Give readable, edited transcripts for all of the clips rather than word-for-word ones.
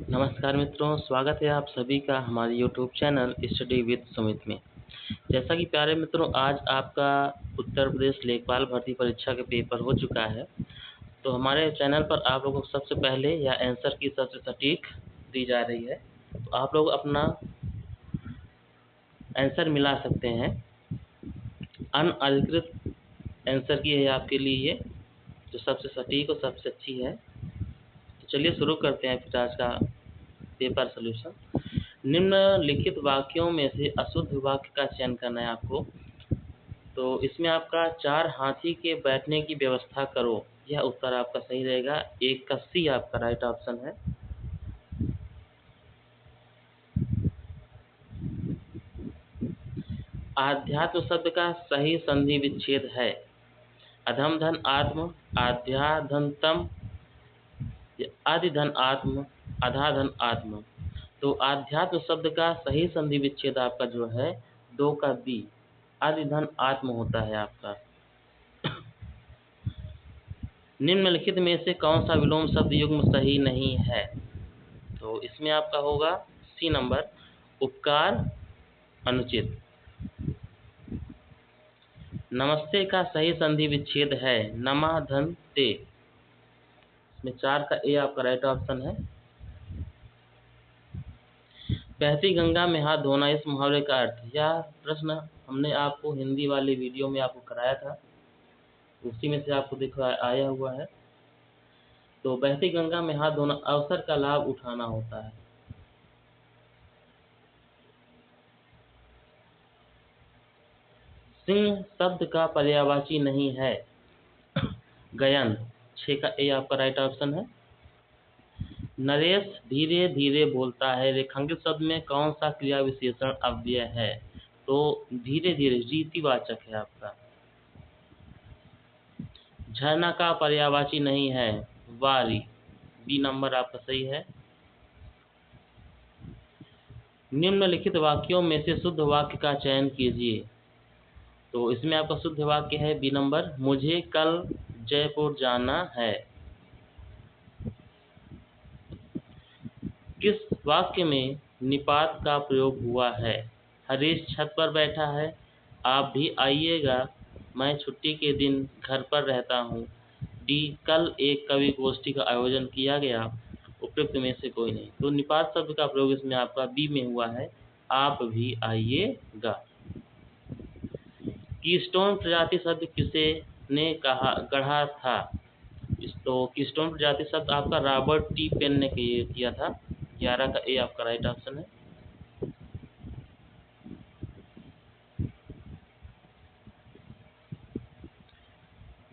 नमस्कार मित्रों, स्वागत है आप सभी का हमारे YouTube channel study with Sumit में। जैसा कि प्यारे मित्रों, आज आपका उत्तर प्रदेश लेखपाल भर्ती परीक्षा के पेपर हो चुका है। तो हमारे चैनल पर आप लोगों को सबसे पहले या आंसर की सबसे सटीक दी जा रही है, तो आप लोग अपना आंसर मिला सकते हैं। अनअधिकृत आंसर की है आपके लिए ये, जो सबसे सटीक और सबसे अच्छी है। तो चलिए शुरू करते हैं फिर आज का पेपर सोल्यूशन। निम्नलिखित वाक्यों में से अशुद्ध वाक्य का चयन करना है आपको। तो इसमें आपका 4 हाथी के बैठने की व्यवस्था करो, यह उत्तर आपका सही रहेगा। एक का सी आपका राइट ऑप्शन है। आध्यात्म शब्द का सही संधि विच्छेद है अधम धन आत्म, आध्याधनतम, आदिधन आत्म, अधाधन आत्म। तो आध्यात्म शब्द का सही संधि विच्छेद आपका जो है 2 का बी, आदिधन आत्म होता है आपका। निम्नलिखित में से कौन सा विलोम शब्द युग्म सही नहीं है? तो इसमें आपका होगा सी नंबर, उपकार अनुचित। नमस्ते का सही संधि विच्छेद है नमा धन ते। इसमें 4 का ए आपका राइट ऑप्शन है। बहती गंगा में हाथ धोना, इस मुहावरे का अर्थ। यह प्रश्न हमने आपको हिंदी वाले वीडियो में आपको कराया था, उसी में से आपको दिखा आया हुआ है। तो बहती गंगा में हाथ धोना अवसर का लाभ उठाना होता है। सिंह शब्द का पर्यायवाची नहीं है गयन। 6 का ए आपका राइट ऑप्शन है। नरेश धीरे धीरे बोलता है, रेखांकित शब्द में कौन सा क्रिया विशेषण अव्यय है? तो धीरे धीरे रीतिवाचक है आपका। झरना का पर्यायवाची नहीं है वारी, बी नंबर आपका सही है। निम्नलिखित वाक्यों में से शुद्ध वाक्य का चयन कीजिए। तो इसमें आपका शुद्ध वाक्य है बी नंबर, मुझे कल जयपुर जाना है। किस वाक्य में निपात का प्रयोग हुआ है? हरीश छत पर बैठा है, आप भी आइएगा, मैं छुट्टी के दिन घर पर रहता हूँ। डी, कल एक कवि गोष्ठी का आयोजन किया गया, उपयुक्त में से कोई नहीं। तो निपात शब्द का प्रयोग इसमें आपका बी में हुआ है, आप भी आइएगा। कीस्टोन प्रजाति शब्द किसे ने गढ़ा था? तो कीस्टोन प्रजाति शब्द आपका रॉबर्ट टी पेन ने किया था। 11 का ए आपका राइट ऑप्शन है।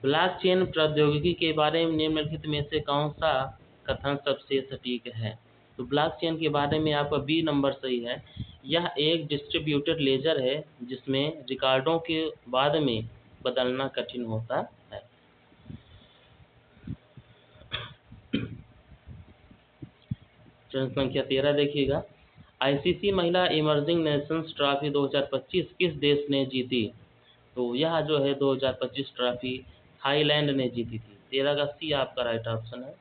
ब्लॉकचेन प्रौद्योगिकी के बारे में निम्नलिखित में से कौन सा कथन सबसे सटीक है? तो ब्लॉकचेन के बारे में आपका बी नंबर सही है। यह एक डिस्ट्रीब्यूटेड लेजर है जिसमें रिकॉर्डों के बाद में बदलना कठिन होता है। प्रश्न संख्या 13 देखिएगा। आईसीसी महिला इमर्जिंग नेशंस ट्रॉफी 2025 किस देश ने जीती? तो यह जो है 2025 ट्रॉफी थाईलैंड ने जीती थी। 13 का सी आपका राइट ऑप्शन है।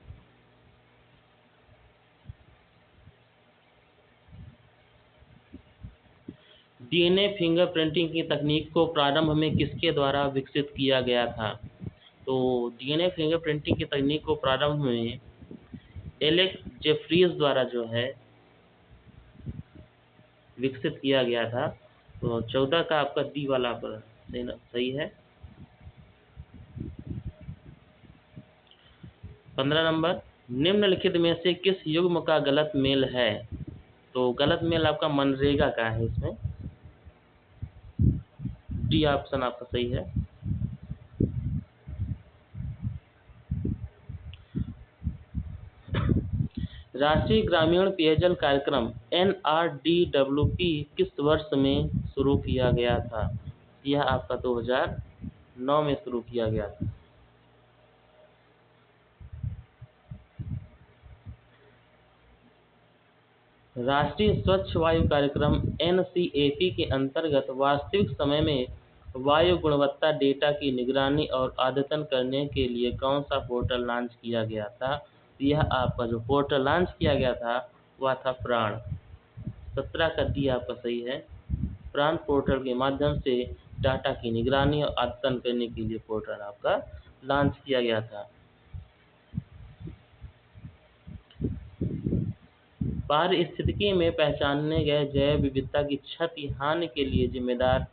डीएनए फिंगरप्रिंटिंग की तकनीक को प्रारंभ में किसके द्वारा विकसित किया गया था? तो डीएनए फिंगरप्रिंटिंग की तकनीक को प्रारंभ में एलेक्स जेफरीज द्वारा जो है विकसित किया गया था। तो 14 का आपका डी वाला पर सही है। 15 नंबर, निम्नलिखित में से किस युग्म का गलत मेल है? तो गलत मेल आपका मनरेगा का है। इसमें डी ऑप्शन आपका सही है। राष्ट्रीय ग्रामीण पेयजल कार्यक्रम NRDWP किस वर्ष में शुरू किया गया था? यह आपका 2009 में शुरू किया गया था। राष्ट्रीय स्वच्छ वायु कार्यक्रम NCAP के अंतर्गत वास्तविक समय में वायु गुणवत्ता डेटा की निगरानी और अद्यतन करने के लिए कौन सा पोर्टल लॉन्च किया गया था? यह आपका जो पोर्टल लॉन्च किया गया था वह था प्राण। 17 का डी आपका सही है। प्राण पोर्टल के माध्यम से डाटा की निगरानी और अद्यतन करने के लिए पोर्टल आपका लॉन्च किया गया था। पारिस्थितिकी में पहचाने गए जैव विविधता की क्षति हानि के लिए जिम्मेदार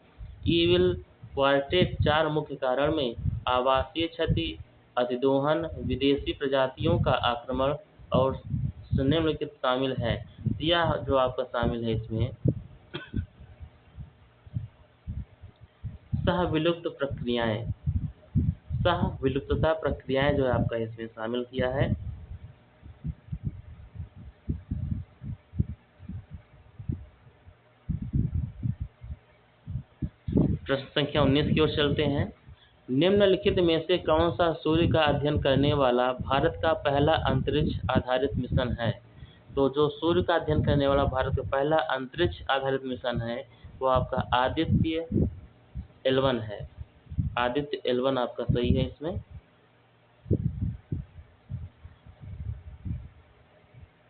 ईविल क्वार्टेट 4 मुख्य कारण में आवासीय क्षति, अतिदोहन, विदेशी प्रजातियों का आक्रमण और निम्नलिखित शामिल है। यह जो आपका शामिल है इसमें सहविलुप्त प्रक्रियाएं, सहविलुप्तता प्रक्रियाएं जो आपका इसमें शामिल किया है। प्रश्न संख्या 19 की ओर चलते हैं। निम्नलिखित में से कौन सा सूर्य का अध्ययन करने वाला भारत का पहला अंतरिक्ष आधारित मिशन है? तो जो सूर्य का अध्ययन करने वाला भारत का पहला अंतरिक्ष आधारित मिशन है वो आपका आदित्य L1 है। आदित्य L1 आपका सही है। इसमें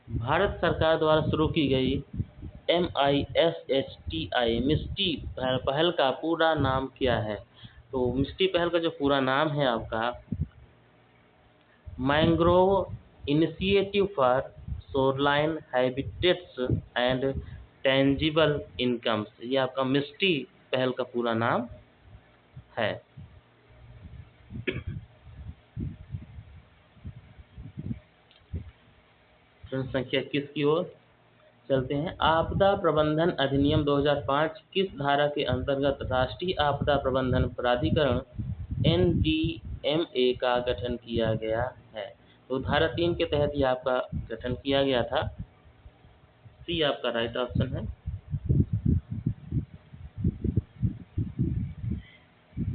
भारत सरकार द्वारा शुरू की गई MISHTI पहल का पूरा नाम क्या है? तो मिस्टी पहल का जो पूरा नाम है आपका mangrove initiative for shoreline habitats and tangible incomes, ये आपका मिस्टी पहल का पूरा नाम है। प्रश्न संख्या 21 की ओर चलते हैं। आपदा प्रबंधन अधिनियम 2005 किस धारा के अंतर्गत राष्ट्रीय आपदा प्रबंधन प्राधिकरण NDMA का गठन किया गया है? तो धारा 3 के तहत ये आपका गठन किया गया था। सी आपका राइट ऑप्शन है।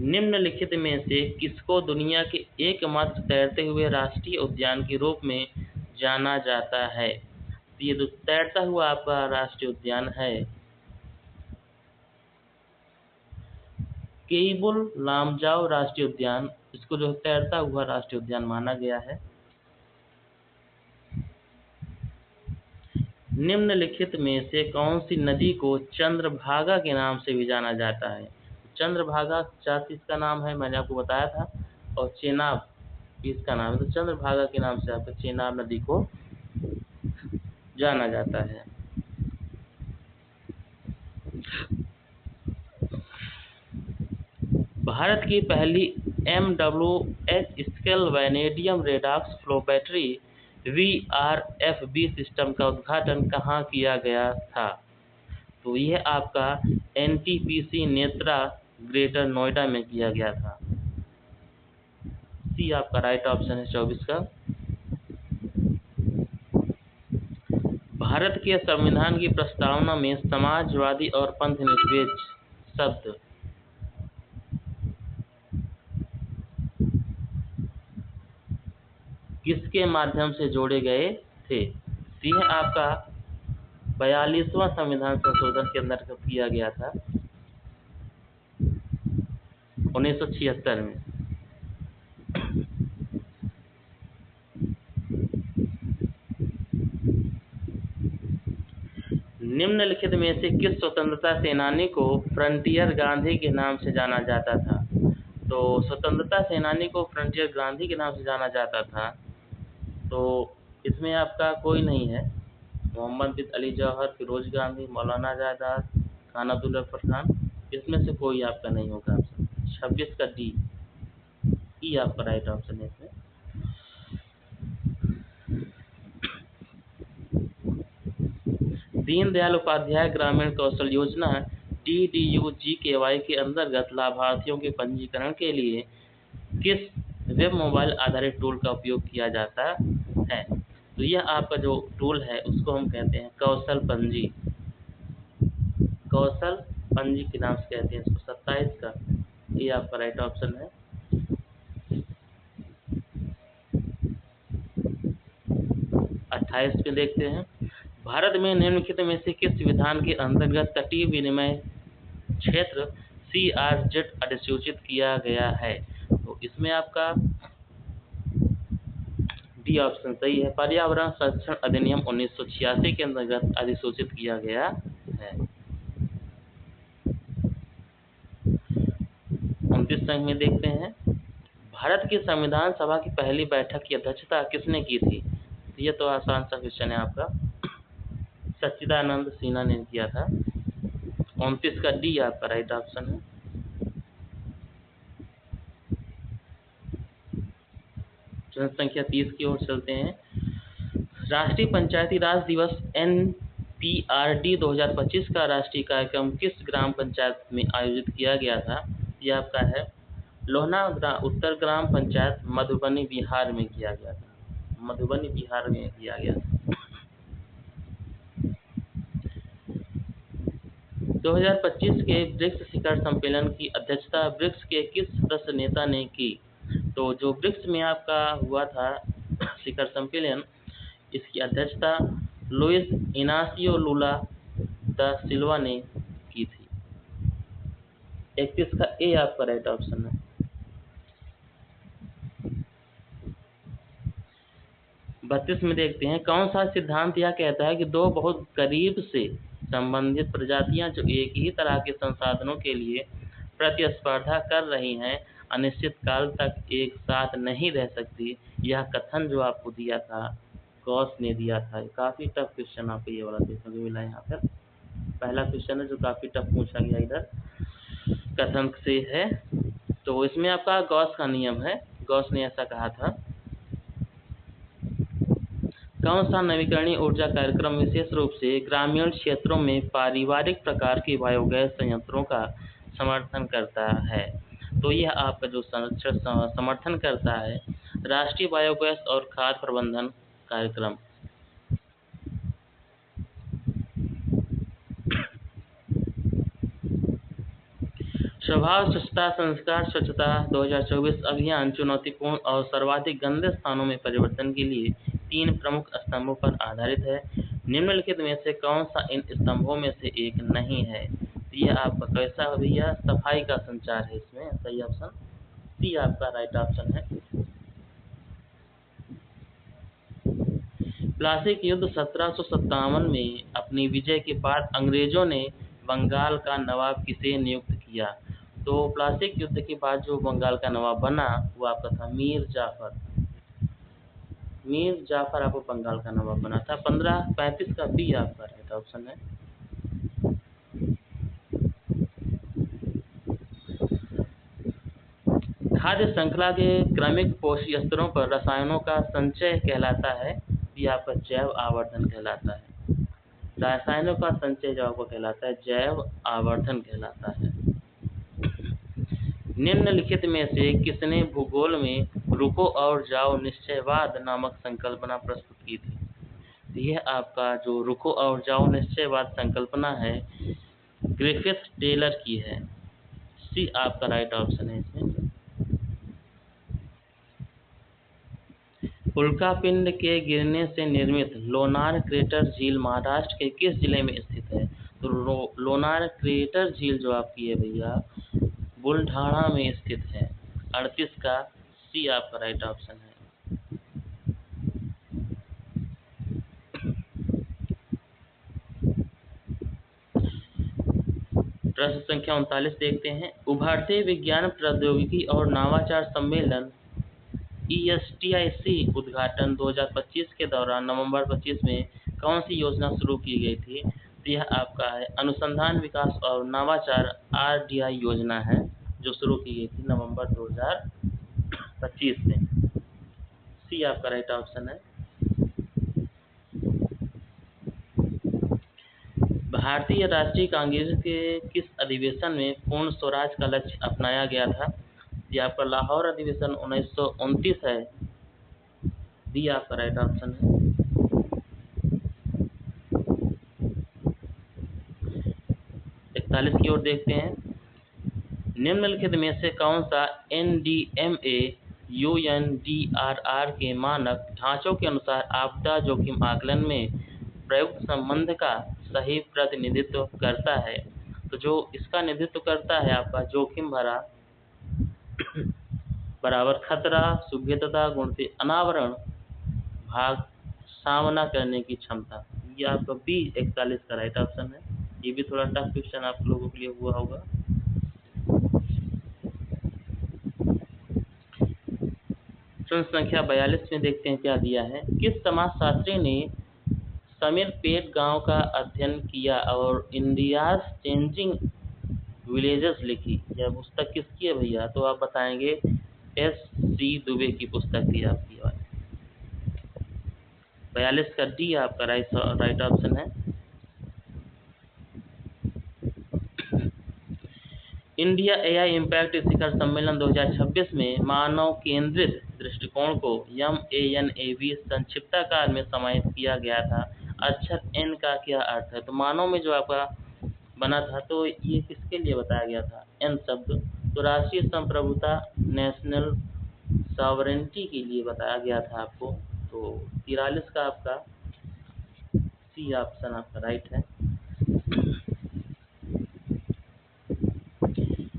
निम्नलिखित में से किसको दुनिया के एकमात्र तैरते हुए राष्ट्रीय उद्यान के रूप में जाना जाता है? तो ये जो तैरता हुआ आपका राष्ट्रीय उद्यान है केइबुल लामजाओ राष्ट्रीय उद्यान, इसको जो तैरता हुआ राष्ट्रीय उद्यान माना गया है। निम्नलिखित में से कौन सी नदी को चंद्रभागा के नाम से भी जाना जाता है? चंद्रभागा इसका नाम है, मैंने आपको बताया था, और चेनाब इसका नाम है। तो चंद्रभागा के नाम से आपको चेनाब नदी को जाना जाता है। भारत की पहली MWH scale vanadium redox flow battery VRFB system का उद्घाटन कहाँ किया गया था? तो यह आपका NTPC नेत्रा ग्रेटर नोएडा में किया गया था। सी आपका राइट ऑप्शन है 24 का। भारत के संविधान की प्रस्तावना में समाजवादी और पंथनिरपेक्ष शब्द किसके माध्यम से जोड़े गए थे? यह आपका 42वां संविधान संशोधन के अंतर्गत किया गया था 1976 में। निम्नलिखित में से किस स्वतंत्रता सेनानी को फ्रंटियर गांधी के नाम से जाना जाता था? तो स्वतंत्रता सेनानी को फ्रंटियर गांधी के नाम से जाना जाता था, तो इसमें आपका कोई नहीं है। मोहम्मद बिन अली जौहर, फिरोज गांधी, मौलाना आजाद, खान अब्दुल गफ्फार खान, इसमें से कोई आपका नहीं होगा ऑप्शन। 26 का डी ई आपका राइट ऑप्शन है इसमें। दीनदयाल उपाध्याय ग्रामीण कौशल योजना DDU-GKY के अंतर्गत लाभार्थियों के पंजीकरण के लिए किस वेब मोबाइल आधारित टूल का उपयोग किया जाता है? तो यह आपका जो टूल है उसको हम कहते हैं कौशल पंजी। कौशल पंजी के नाम से कहते हैं इसको। 27 का ये आपका राइट ऑप्शन है। पे देखते हैं। भारत में निम्नलिखित में से किस विधान के अंतर्गत तटीय विनिमय क्षेत्र CRZ अधिसूचित किया गया है? तो इसमें आपका डी ऑप्शन सही है। पर्यावरण संरक्षण अधिनियम 1986 के अंतर्गत अधिसूचित किया गया है। 29 अंक में देखते हैं, भारत की संविधान सभा की पहली बैठक की अध्यक्षता किसने की थी? ये तो आसान सा क्वेश्चन है आपका, सच्चिदानंद सिन्हा ने किया था। 29 का डी आपका राइट ऑप्शन है। जनसंख्या 30 की ओर चलते हैं। राष्ट्रीय पंचायती राज दिवस NPRD 2025 का राष्ट्रीय कार्यक्रम किस ग्राम पंचायत में आयोजित किया गया था? यह आपका है लोहना उत्तर ग्राम पंचायत, मधुबनी बिहार में किया गया था। मधुबनी बिहार में किया गया था। 2025 के ब्रिक्स शिखर सम्मेलन की अध्यक्षता ब्रिक्स के किस सदस्य नेता ने की? तो जो ब्रिक्स में आपका हुआ था शिखर सम्मेलन, इसकी अध्यक्षता लुइस इनासियो लुला दा सिल्वा ने की थी। 31 का ए आपका राइट ऑप्शन है। 32 में देखते हैं, कौन सा सिद्धांत यह कहता है कि दो बहुत करीब से संबंधित प्रजातियां जो एक ही तरह के संसाधनों के लिए प्रतिस्पर्धा कर रही हैं अनिश्चित काल तक एक साथ नहीं रह सकती? यह कथन जो आपको दिया था गॉस ने दिया था। काफी टफ क्वेश्चन आपको ये वाला देखने को मिला यहाँ पर। पहला क्वेश्चन है जो काफी टफ पूछा गया इधर कथन से है। तो इसमें आपका गॉस का नियम है, गॉस ने ऐसा कहा था। कौन सा नवीकरणीय ऊर्जा कार्यक्रम विशेष रूप से ग्रामीण क्षेत्रों में पारिवारिक प्रकार के बायोगैस संयंत्रों का समर्थन करता है? तो यह आपका जो संरक्षण समर्थन करता है राष्ट्रीय बायोगैस और खाद्य प्रबंधन कार्यक्रम। स्वभाव स्वच्छता संस्कार स्वच्छता 2024 अभियान चुनौतीपूर्ण और सर्वाधिक गंदे स्थानों में परिवर्तन के लिए 3 प्रमुख स्तंभों पर आधारित है। निम्नलिखित में से कौन सा इन स्तंभों में से एक नहीं है? यह आपका कैसा भैया सफाई का संचार है। इसमें सही ऑप्शन सी आपका राइट ऑप्शन है। प्लासी युद्ध 1757 में अपनी विजय के बाद अंग्रेजों ने बंगाल का नवाब किसे नियुक्त किया? तो प्लासी युद्ध के बाद जो बंगाल का नवाब बना वो आपका था मीर जाफर। मीर जाफर आपको बंगाल का नवाब बना था। 35 का बी आपका राइट ऑप्शन है। खाद्य श्रृंखला के क्रमिक पोषक स्तरों पर रसायनों का संचय कहलाता है। ये आपका जैव आवर्धन कहलाता है। रासायनों का संचय जो आपको कहलाता है जैव आवर्धन कहलाता है। निम्नलिखित में से किसने भूगोल में रुको और जाओ निश्चयवाद नामक संकल्पना प्रस्तुत की थी? यह आपका जो रुको और जाओ निश्चयवाद संकल्पना है ग्रिफिथ टेलर की है। सी आपका राइट ऑप्शन है इसमें। उल्कापिंड के गिरने से निर्मित लोनार क्रेटर झील महाराष्ट्र के किस जिले में स्थित है? तो लोनार क्रेटर झील जो आपकी है भैया बुलढाणा में स्थित है। 38 का सी आपका राइट ऑप्शन है। प्रश्न संख्या 39 देखते हैं, उभरते विज्ञान प्रौद्योगिकी और नवाचार सम्मेलन ESTIC उद्घाटन 2025 के दौरान नवंबर 25 में कौन सी योजना शुरू की गई थी? तो यह आपका है अनुसंधान विकास और नवाचार RDI योजना है जो शुरू की गई थी नवंबर 2025 में। सी आपका राइट ऑप्शन है। भारतीय राष्ट्रीय कांग्रेस के किस अधिवेशन में पूर्ण स्वराज का लक्ष्य अपनाया गया था? ये आपका लाहौर अधिवेशन 1929 है। डी आपका राइट ऑप्शन है। 41 की ओर देखते हैं, निम्नलिखित में से कौन सा NDMA UNDRR के मानक ढांचों के अनुसार आपदा जोखिम आकलन में प्रयुक्त संबंध का सही प्रतिनिधित्व करता है? तो जो इसका नेतृत्व करता है आपका जोखिम भरा बराबर खतरा सुभेद्यता गुणित अनावरण भाग सामना करने की क्षमता। ये आपका बी 41 का राइट ऑप्शन है। ये भी थोड़ा टफ क्वेश्चन आप लोगों के लिए हुआ होगा। प्रश्न संख्या 42 में देखते हैं क्या दिया है। किस समाजशास्त्री ने समीरपेट गांव का अध्ययन किया और इंडियाज चेंजिंग विलेजेस लिखी? यह पुस्तक किसकी है भैया? तो आप बताएंगे S.C. दुबे की पुस्तक थी आपकी। 42 का डी आपका राइट ऑप्शन है। इंडिया एआई इम्पैक्ट शिखर सम्मेलन 2026 में मानव केंद्रित दृष्टिकोण को MANAV संक्षिप्ताकार में समाहित किया गया था। अक्षर N का क्या अर्थ है? तो मानव में जो आपका बना था, तो ये किसके लिए बताया गया था? N शब्द तो राष्ट्रीय संप्रभुता, नेशनल सॉवरेनिटी के लिए बताया गया था आपको। तो 43 का आपका सी ऑप्शन आपका राइट है।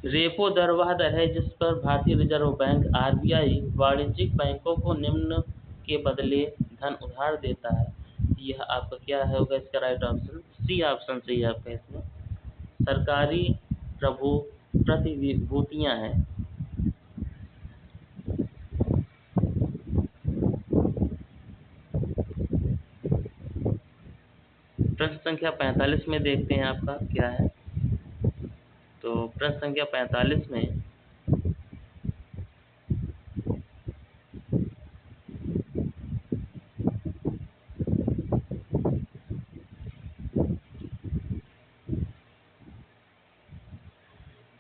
रेपो दर वह दर है जिस पर भारतीय रिजर्व बैंक RBI वाणिज्यिक बैंकों को निम्न के बदले धन उधार देता है। यह आपका क्या है होगा इसका राइट ऑप्शन? सी ऑप्शन सही है आपका। इसमें सरकारी प्रतिभूतियां हैं। प्रश्न संख्या 45 में देखते हैं आपका क्या है। तो प्रश्न संख्या 45 में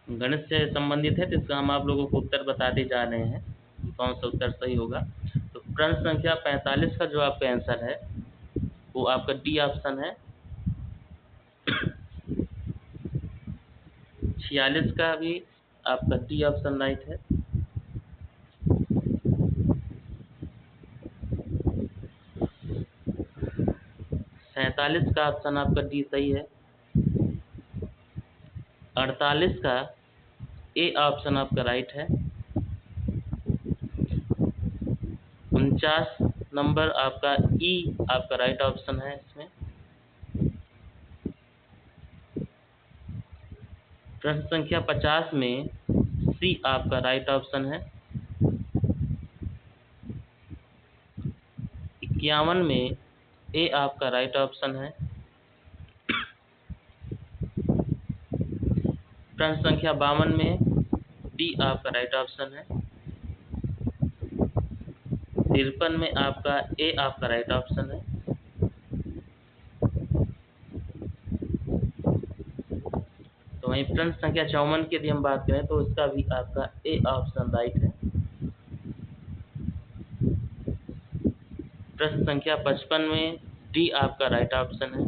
गणित से संबंधित है, तो इसका हम आप लोगों को उत्तर बताते जा रहे हैं कि कौन सा उत्तर सही होगा। तो प्रश्न संख्या 45 का जो आपका आंसर है वो आपका डी ऑप्शन है। 46 का भी आपका डी ऑप्शन राइट है। 47 का ऑप्शन आपका डी सही है। 48 का ए ऑप्शन आपका राइट है। 49 नंबर आपका ई आपका राइट ऑप्शन है। इसमें प्रश्न संख्या 50 में सी आपका राइट ऑप्शन है। 51 में ए आपका राइट ऑप्शन है। प्रश्न संख्या 52 में डी आपका राइट ऑप्शन है। 53 में आपका ए आपका राइट ऑप्शन है। तो वहीं प्रश्न संख्या 54 की यदि हम बात करें तो इसका भी आपका ए ऑप्शन राइट है। प्रश्न संख्या 55 में डी आपका राइट ऑप्शन है।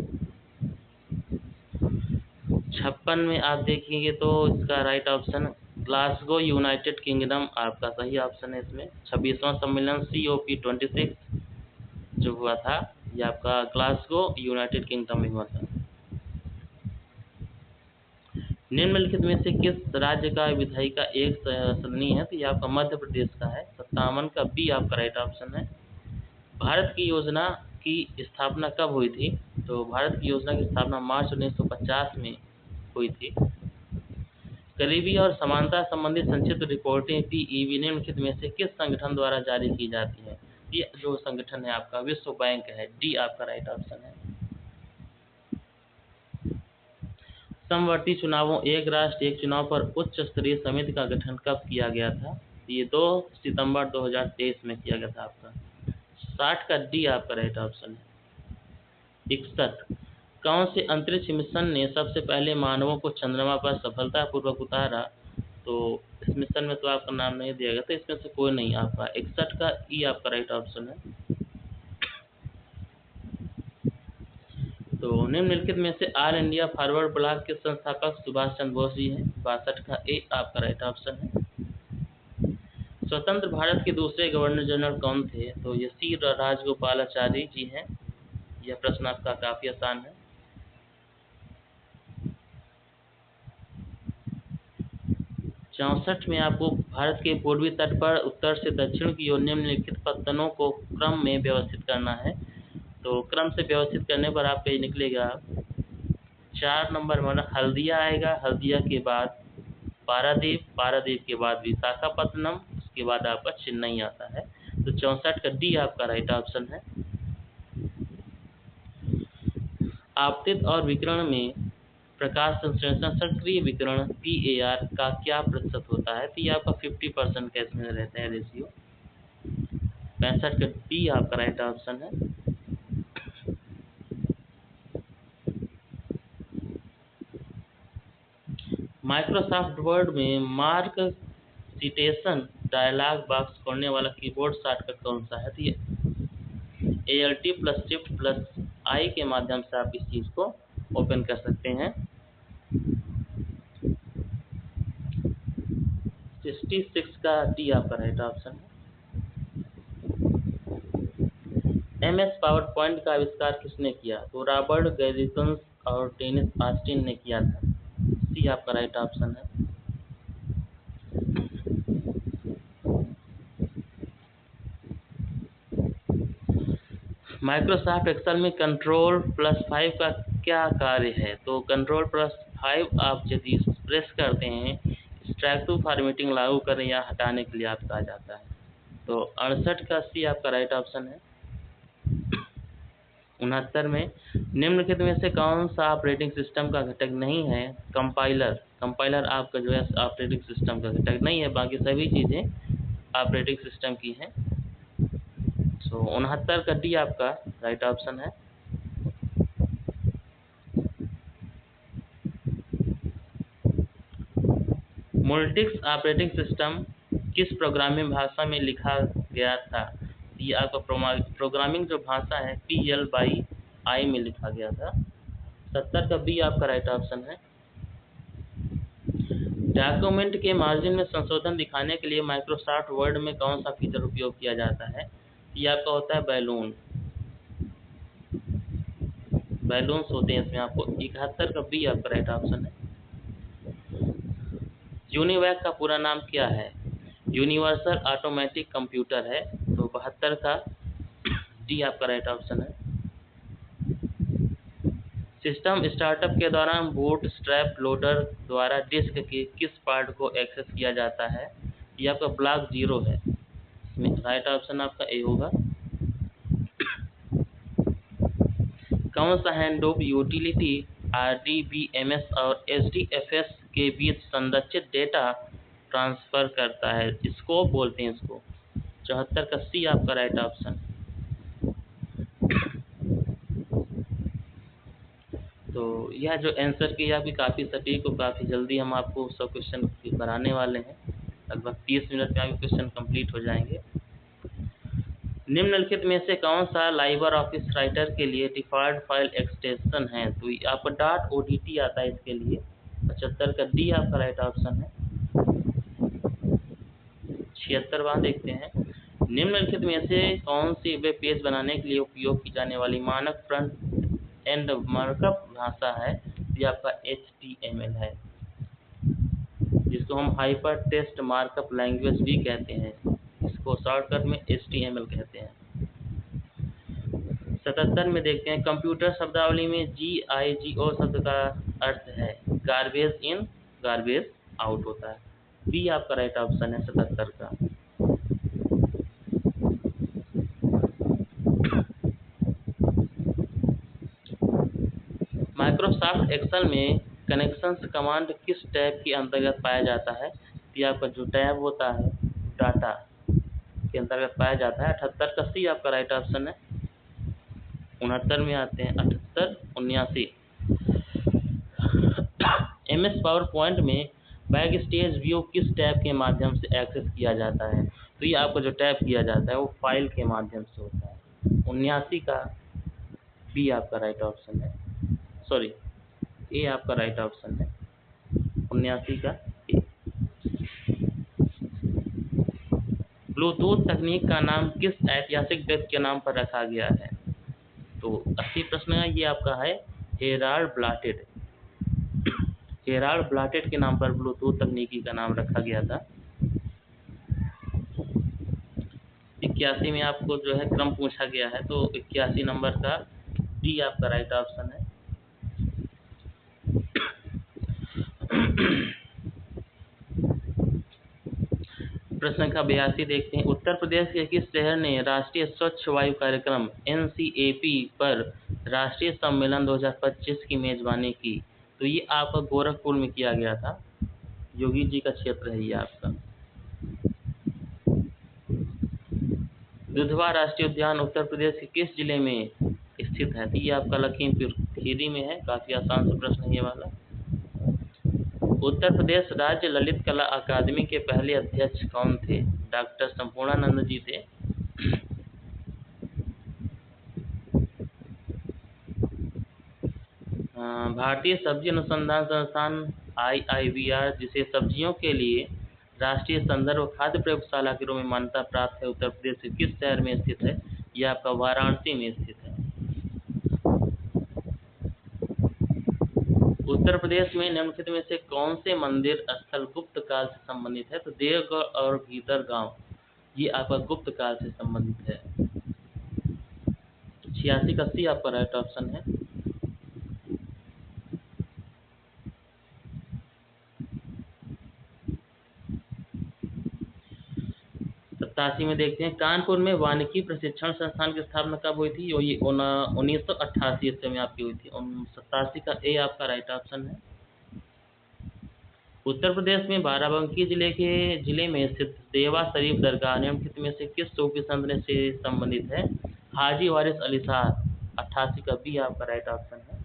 56 में आप देखेंगे तो इसका right option Glasgow United kingdom आपका सही ऑप्शन है। इसमें 26वां सम्मेलन COP26 जो हुआ था ये आपका ग्लासगो यूनाइटेड किंगडम में हुआ था। निम्नलिखित में से किस राज्य का विधायी का एक सदनी है? तो ये आपका मध्य प्रदेश का है। 57 का बी आपका राइट ऑप्शन है। भारत की योजना की स्थापना कब हुई थी? तो भारत की योजना की स्थापना मार्च 1950 में हुई थी। गरीबी और समानता संबंधी संक्षिप्त रिपोर्टें PEV निम्नलिखित में से किस संगठन द्वारा जारी की जाती है? ये जो संगठन है आपका विश्व बैंक है। डी आपका राइट ऑप्शन है। समवर्ती चुनावों एक राष्ट्र एक चुनाव पर उच्च स्तरीय समिति का गठन कब किया गया था? ये 2 सितंबर 2023 में किया गया था आपका। 60 का डी आपका राइट ऑप्शन है। 61 कौन से अंतरिक्ष मिशन ने सबसे पहले मानवों को चंद्रमा पर सफलतापूर्वक उतारा? तो इस मिशन में तो आपका नाम नहीं दिया गया, तो इसमें से कोई नहीं आपका। 61 का ई आपका राइट ऑप्शन है। तो निम्नलिखित में से ऑल इंडिया फॉरवर्ड ब्लॉक के संस्थापक सुभाष चंद्र बोस जी हैं। 62 का ए आपका राइट ऑप्शन है। स्वतंत्र भारत के दूसरे गवर्नर जनरल कौन थे? तो ये सी राजगोपालाचारी जी हैं। यह प्रश्न आपका काफी आसान है। 64 में आपको भारत के पूर्वी तट पर उत्तर से दक्षिण की ओर निम्नलिखित पत्तनों को क्रम में व्यवस्थित करना है। तो क्रम से व्यवस्थित करने पर आपका ये निकलेगा 4 नंबर में हल्दिया आएगा, हल्दिया के बाद पारादीप, पारादीप के बाद विशाखापत्तनम, उसके बाद आपका चेन्नई आता है। तो 64 का डी आपका राइट ऑप्शन है। आपतित और विकिरण में प्रकाश संश्लेषण सक्रिय विकिरण PAR का क्या प्रतिशत होता है? तो ये आपका 50% का इसमें रहता है रेशियो। 65 का डी आपका राइट ऑप्शन है। माइक्रोसॉफ्ट वर्ड में मार्क सिटेशन डायलॉग बॉक्स खोलने वाला कीबोर्ड शॉर्टकट कौन सा है? तो ये ALT+Shift+I के माध्यम से आप इस चीज़ को ओपन कर सकते हैं। 66 का डी आपका राइट ऑप्शन है। MS पावर पॉइंट का आविष्कार किसने किया? तो रॉबर्ट गैरिसन और डेनिस ऑस्टिन ने किया था। सी आपका राइट ऑप्शन है। माइक्रोसॉफ्ट एक्सेल में Ctrl+5 का क्या कार्य है? तो Ctrl+5 आप यदि प्रेस करते हैं एक्सट्रैक्टिव फॉर्मेटिंग लागू करें या हटाने के लिए आपका आ जाता है। तो 68 का सी आपका राइट ऑप्शन है। 69 में निम्नलिखित में से कौन सा ऑपरेटिंग सिस्टम का घटक नहीं है? कंपाइलर। कंपाइलर आपका जो है ऑपरेटिंग सिस्टम का घटक नहीं है, बाकी सभी चीज़ें ऑपरेटिंग सिस्टम की हैं। तो 69 का डी आपका राइट ऑप्शन है। मुल्टिक्स ऑपरेटिंग सिस्टम किस प्रोग्रामिंग भाषा में लिखा गया था? ये आपका प्रोग्रामिंग जो भाषा है PL/I में लिखा गया था। 70 का बी आपका राइट ऑप्शन है। डॉक्यूमेंट के मार्जिन में संशोधन दिखाने के लिए माइक्रोसॉफ्ट वर्ड में कौन सा फीचर उपयोग किया जाता है? ये आपका होता है बैलून। बैलून्स होते हैं इसमें आपको। 71 का बी आपका राइट ऑप्शन है। यूनिवैक का पूरा नाम क्या है? यूनिवर्सल ऑटोमेटिक कंप्यूटर है। तो 72 का डी आपका राइट ऑप्शन है। सिस्टम स्टार्टअप के दौरान बूटस्ट्रैप लोडर द्वारा डिस्क के किस पार्ट को एक्सेस किया जाता है? ये आपका ब्लॉक 0 है। इसमें राइट ऑप्शन आपका ए होगा। कौन सा हैंडओफ यूटिलिटी RDBMS और HDFS के बीच संरक्षित डेटा ट्रांसफर करता है? स्कोप बोलते हैं इसको। 74 का सी आपका राइट ऑप्शन। तो यह जो आंसर की आपकी काफ़ी सटीक और काफ़ी जल्दी हम आपको 100 क्वेश्चन कराने वाले हैं। लगभग 30 मिनट में आपके क्वेश्चन कंप्लीट हो जाएंगे। निम्नलिखित में से कौन सा लाइबर ऑफिस राइटर के लिए डिफ़ॉल्ट फाइल एक्सटेंशन है? तो आपका .odt आता है इसके लिए। 75 का डी आपका राइट ऑप्शन है। 76वां देखते हैं। निम्नलिखित में से कौन सी वेब पेज बनाने के लिए उपयोग की जाने वाली मानक फ्रंट एंड मार्कअप भाषा है? ये आपका HTML है, जिसको हम हाइपर टेक्स्ट मार्कअप लैंग्वेज भी कहते हैं। इसको शॉर्टकट में HTML कहते हैं। 77 में देखते हैं। कंप्यूटर शब्दावली में GIGO शब्द का अर्थ है गार्बेज इन गार्बेज आउट होता है। बी आपका राइट ऑप्शन है 77 का। माइक्रोसॉफ्ट एक्सेल में कनेक्शंस कमांड किस टैब के अंतर्गत पाया जाता है? ये आपका जो टैब होता है डाटा के अंतर्गत पाया जाता है। 78 का सी आपका राइट ऑप्शन है। 69 में आते हैं। 78, 79। MS पावर पॉइंट में बैक स्टेज व्यू किस टैब के माध्यम से एक्सेस किया जाता है? तो ये आपको जो टैब किया जाता है वो फाइल के माध्यम से होता है। 79 का बी आपका राइट ऑप्शन है। सॉरी, ए आपका राइट ऑप्शन है। 79 का ए। ब्लूटूथ तकनीक का नाम किस ऐतिहासिक व्यक्ति के नाम पर रखा गया है? तो 80 प्रश्न है, ये आपका है हेराल्ड ब्लाटेड। गेराल्ड ब्लाटेट के नाम पर ब्लूटूथ तकनीकी का नाम रखा गया था। 81 में आपको जो है क्रम पूछा गया है, तो 81 नंबर का डी आपका राइट ऑप्शन है। प्रश्न संख्या 82 देखते हैं। उत्तर प्रदेश के किस शहर ने राष्ट्रीय स्वच्छ वायु कार्यक्रम NCAP पर राष्ट्रीय सम्मेलन 2025 की मेजबानी की? तो ये आपका गोरखपुर में किया गया था। योगी जी का क्षेत्र है ये आपका। दुधवा राष्ट्रीय उद्यान उत्तर प्रदेश के किस जिले में स्थित है? तो ये आपका लखीमपुर खीरी में है। काफी आसान सा प्रश्न है ये वाला। उत्तर प्रदेश राज्य ललित कला अकादमी के पहले अध्यक्ष कौन थे? डॉक्टर संपूर्णानंद जी थे। भारतीय सब्जी अनुसंधान संस्थान IIBR, जिसे सब्जियों के लिए राष्ट्रीय संदर्भ खाद्य प्रयोगशाला के रूप में मान्यता प्राप्त है, उत्तर प्रदेश के किस शहर में स्थित है? यह आपका वाराणसी में स्थित है। उत्तर प्रदेश में निम्नलिखित में से कौन से मंदिर स्थल गुप्त काल से संबंधित है? तो देवगढ़ और भीतरगांव ये आपका गुप्त काल से संबंधित है। 86 का सी आपका राइट ऑप्शन है। 87 में देखते हैं। कानपुर में वानिकी प्रशिक्षण संस्थान की स्थापना कब हुई थी? ये 1988 ईस्वी में आपकी हुई थी। 87 का ए आपका राइट ऑप्शन है। उत्तर प्रदेश में बाराबंकी जिले में स्थित देवा शरीफ दरगाह निम्नलिखित में से किस सूफी संत से संबंधित है? हाजी वारिस अली शाह। 88 का बी आपका राइट ऑप्शन है।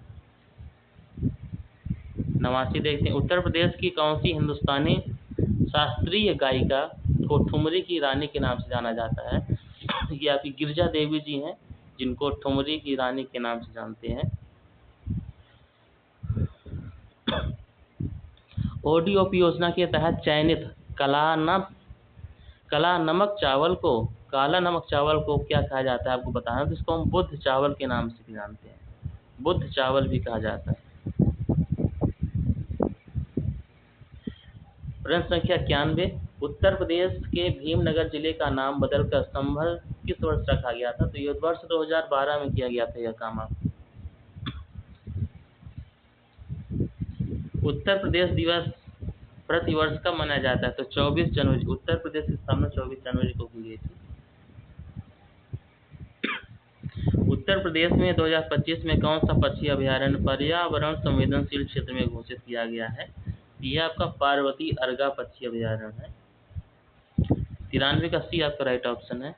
89 देखते हैं। उत्तर प्रदेश की कौन सी हिंदुस्तानी शास्त्रीय गायिका को ठुमरी की रानी के नाम से जाना जाता है? ये आपकी गिरिजा देवी जी हैं, जिनको ठुमरी की रानी के नाम से जानते हैं। ODOP योजना के तहत चयनित काला नमक चावल को क्या कहा जाता है? आपको बताना है। तो इसको हम बुद्ध चावल के नाम से भी जानते हैं। बुद्ध चावल भी कहा जाता है। प्रश्न संख्या 91। उत्तर प्रदेश के भीमनगर जिले का नाम बदलकर संभल किस वर्ष रखा गया था? तो ये वर्ष 2012 में किया गया था यह काम। उत्तर प्रदेश दिवस प्रतिवर्ष कब मनाया जाता है? तो 24 जनवरी। उत्तर प्रदेश की स्थापना 24 जनवरी को की गई थी। उत्तर प्रदेश में 2025 में कौन सा पक्षी अभयारण्य पर्यावरण संवेदनशील क्षेत्र में घोषित किया गया है? यह आपका पार्वती अर्गा पक्षी अभयारण्य है। 93 का सी आपका राइट ऑप्शन है।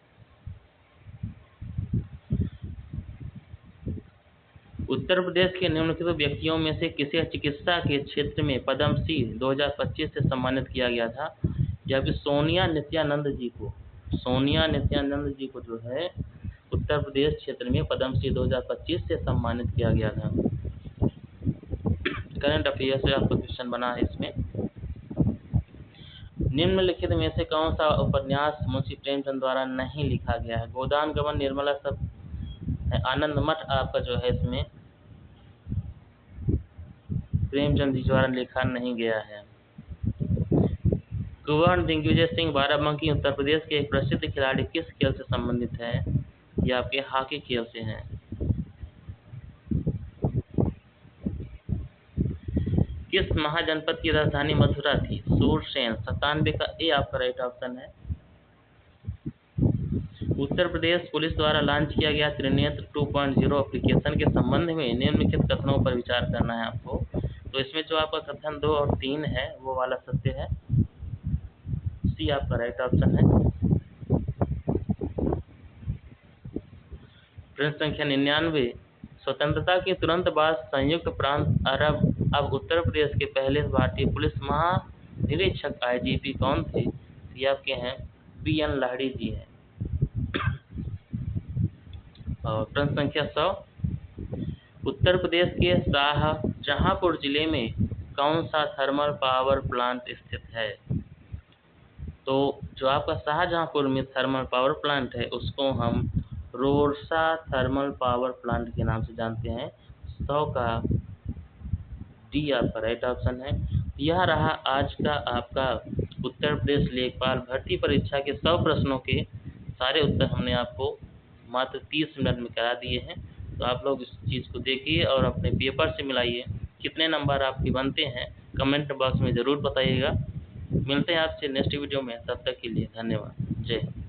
उत्तर प्रदेश के निम्नलिखित व्यक्तियों में से किसे चिकित्सा के क्षेत्र में पद्मश्री 2025 से सम्मानित किया गया था? जबकि सोनिया नित्यानंद जी को जो है उत्तर प्रदेश क्षेत्र में पद्मश्री 2025 से सम्मानित किया गया था। करंट अफेयर से आपका क्वेश्चन बना है इसमें। निम्नलिखित में से कौन सा उपन्यास मुंशी प्रेमचंद द्वारा नहीं लिखा गया है? गोदान गमन, निर्मला सब, आनंद मठ आपका जो है इसमें प्रेमचंद जी द्वारा लिखा नहीं गया है। कुंवर दिग्विजय सिंह बाराबंकी उत्तर प्रदेश के एक प्रसिद्ध खिलाड़ी किस खेल से संबंधित है? ये आपके हॉकी खेल से हैं। किस महाजनपद की राजधानी मथुरा थी? सूरसेन। 97 का ए आपका राइट ऑप्शन है। उत्तर प्रदेश पुलिस द्वारा लॉन्च किया गया त्रिनेत्र 2.0 एप्लीकेशन के संबंध में निम्नलिखित कथनों पर विचार करना है आपको। तो इसमें जो आपका कथन 2 और 3 है वो वाला सत्य है। सी आपका राइट ऑप्शन है। प्रश्न संख्या 99। स्वतंत्रता के तुरंत बाद संयुक्त प्रांत अरब अब उत्तर प्रदेश के पहले भारतीय पुलिस महानिरीक्षक IGP कौन थे? ये आपके हैं BN लाहिड़ी जी हैं। और प्रश्न संख्या 100। उत्तर प्रदेश के शाहजहांपुर जिले में कौन सा थर्मल पावर प्लांट स्थित है? तो जो आपका शाहजहांपुर में थर्मल पावर प्लांट है उसको हम रोरसा थर्मल पावर प्लांट के नाम से जानते हैं। 100 का डी आपका राइट ऑप्शन है। यह रहा आज का आपका उत्तर प्रदेश लेखपाल भर्ती परीक्षा के 100 प्रश्नों के सारे उत्तर हमने आपको मात्र 30 मिनट में करा दिए हैं। तो आप लोग इस चीज़ को देखिए और अपने पेपर से मिलाइए, कितने नंबर आपके बनते हैं कमेंट बॉक्स में ज़रूर बताइएगा। मिलते हैं आपसे नेक्स्ट वीडियो में, तब तक के लिए धन्यवाद। जय हिंद।